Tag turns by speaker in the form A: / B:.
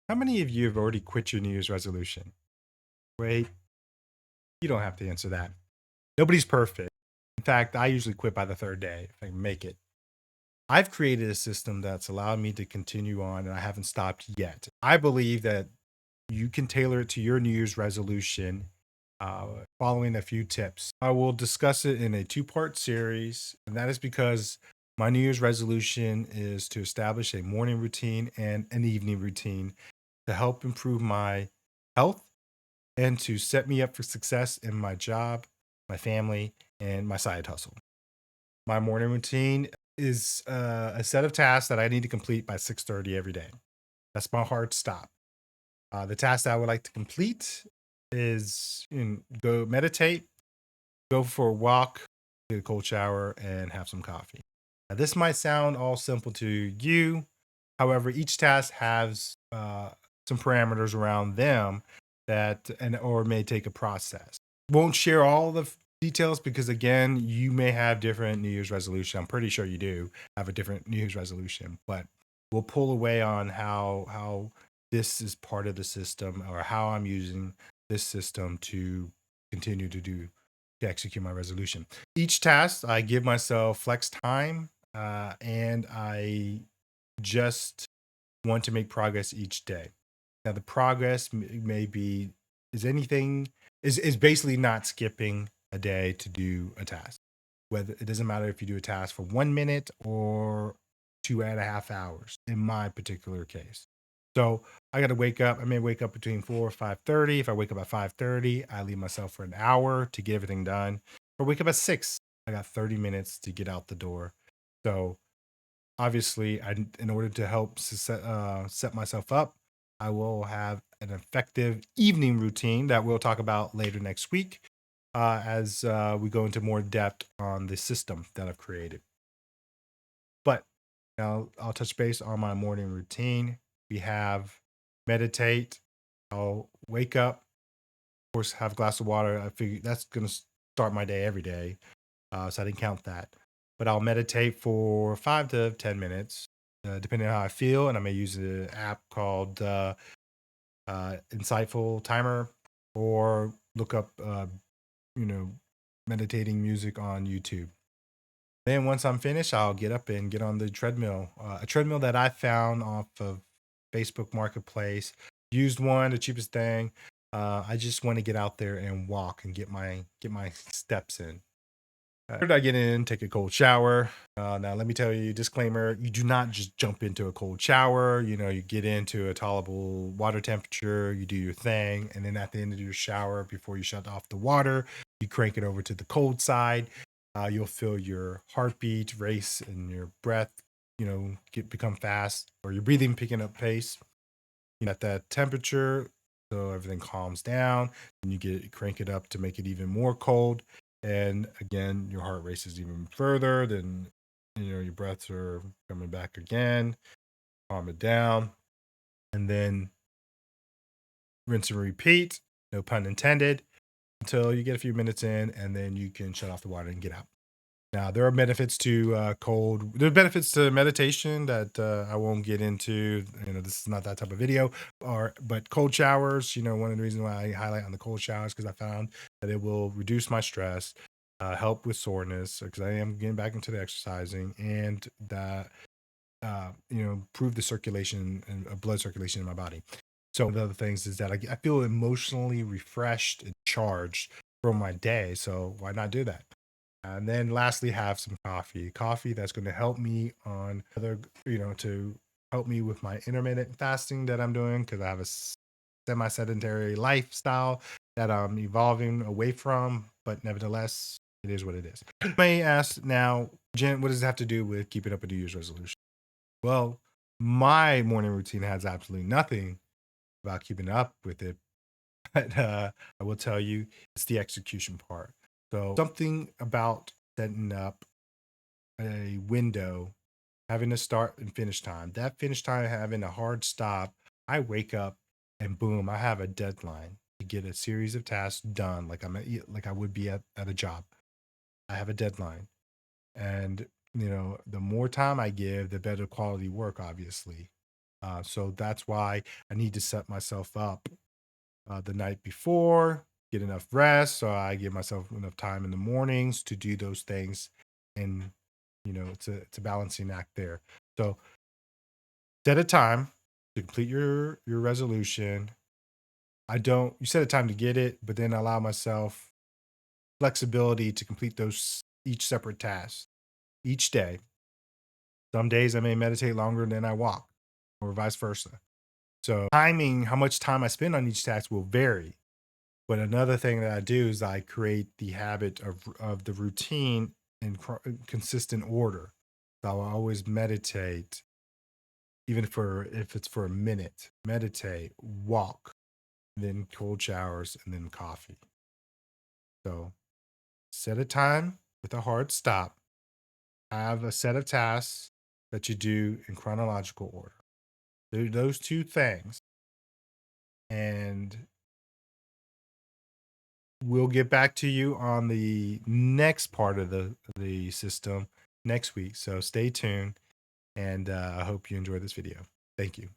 A: How many of you have already quit your New Year's resolution? Wait, you don't have to answer that. Nobody's perfect. In fact, I usually quit by the third day if I can make it. I've created a system that's allowed me to continue on and I haven't stopped yet. I believe that you can tailor it to your New Year's resolution following a few tips. I will discuss it in a two-part series, and that is because my New Year's resolution is to establish a morning routine and an evening routine to help improve my health and to set me up for success in my job, my family, and my side hustle. My morning routine is a set of tasks that I need to complete by 6:30 every day. That's my hard stop. The task that I would like to complete is go meditate, go for a walk, get a cold shower, and have some coffee. Now, this might sound all simple to you. However, each task has some parameters around them that and or may take a process. Won't share all the details because again, you may have different New Year's resolution. I'm pretty sure you do have a different New Year's resolution, but we'll pull away on how this is part of the system or how I'm using this system to continue to execute my resolution. Each task, I give myself flex time, and I just want to make progress each day. Now, the progress may be is anything is basically not skipping a day to do a task. Whether it doesn't matter if you do a task for 1 minute or 2.5 hours in my particular case. So I got to wake up. I may wake up between 4 or 5:30. If I wake up at 5:30, I leave myself for an hour to get everything done. If I wake up at 6, I got 30 minutes to get out the door. So obviously, in order to help set myself up, I will have an effective evening routine that we'll talk about later next week as we go into more depth on the system that I've created. But now I'll touch base on my morning routine. We have meditate. I'll wake up, of course, have a glass of water. I figure that's going to start my day every day. So I didn't count that. But I'll meditate for 5 to 10 minutes, depending on how I feel. And I may use an app called Insightful Timer or look up, you know, meditating music on YouTube. Then once I'm finished, I'll get up and get on the treadmill, a treadmill that I found off of Facebook Marketplace. Used one, the cheapest thing. I just want to get out there and walk and get my steps in. After I get in, take a cold shower. Now, let me tell you, disclaimer: you do not just jump into a cold shower. You get into a tolerable water temperature, you do your thing, and then at the end of your shower, before you shut off the water, you crank it over to the cold side. You'll feel your heartbeat race and your breath, become fast, or your breathing picking up pace. At that temperature, so everything calms down, and you crank it up to make it even more cold. And again, your heart races even further. Then your breaths are coming back again. Calm it down, and then rinse and repeat. No pun intended. Until you get a few minutes in, and then you can shut off the water and get out. Now, there are benefits to there are benefits to meditation that I won't get into. This is not that type of video. But cold showers. One of the reasons why I highlight on the cold showers because I found that it will reduce my stress, help with soreness because I am getting back into the exercising, and that improve the circulation and blood circulation in my body. So one of the other things is that I feel emotionally refreshed and charged from my day. So why not do that? And then lastly, have some coffee. Coffee that's going to help me on to help me with my intermittent fasting that I'm doing because I have a semi-sedentary lifestyle that I'm evolving away from. But nevertheless, it is what it is. You may ask now, Jen, what does it have to do with keeping up a New Year's resolution? Well, my morning routine has absolutely nothing about keeping up with it, but I will tell you it's the execution part. So something about setting up a window, having a start and finish time. That finish time having a hard stop. I wake up and boom, I have a deadline to get a series of tasks done, like I would be at a job. I have a deadline, and the more time I give, the better quality work, obviously. So that's why I need to set myself up the night before, get enough rest, so I give myself enough time in the mornings to do those things. And it's a balancing act there. So set a time to complete your resolution. I don't you set a time to get it, but then allow myself flexibility to complete those each separate task each day. Some days I may meditate longer than I walk, or vice versa. So timing, how much time I spend on each task will vary. But another thing that I do is I create the habit of the routine in consistent order. So I'll always meditate, even for if it's for a minute, meditate, walk, then cold showers, and then coffee. So set a time with a hard stop. Have a set of tasks that you do in chronological order. Do those two things, and we'll get back to you on the next part of the system next week. So stay tuned, and I hope you enjoy this video. Thank you.